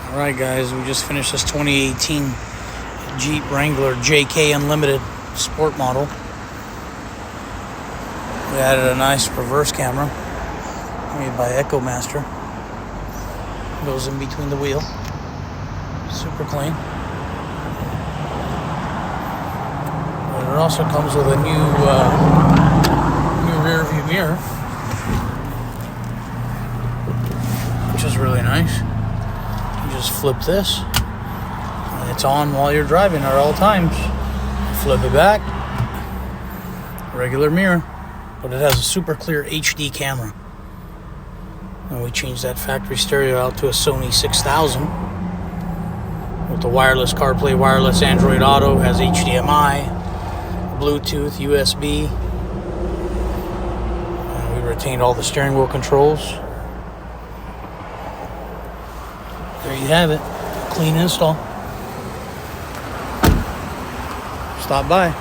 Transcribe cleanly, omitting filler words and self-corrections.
Alright guys, we just finished this 2018 Jeep Wrangler JK Unlimited Sport model. We added a nice reverse camera made by EchoMaster. Goes in between the wheel. Super clean. But it also comes with a new rear view mirror, which is really nice. You just flip this, and it's on while you're driving at all times. Flip it back, regular mirror, but it has a super clear HD camera. And we changed that factory stereo out to a Sony 6000 with the wireless CarPlay, wireless Android Auto, has HDMI, Bluetooth, USB. And we retained all the steering wheel controls. There you have it. Clean install. Stop by.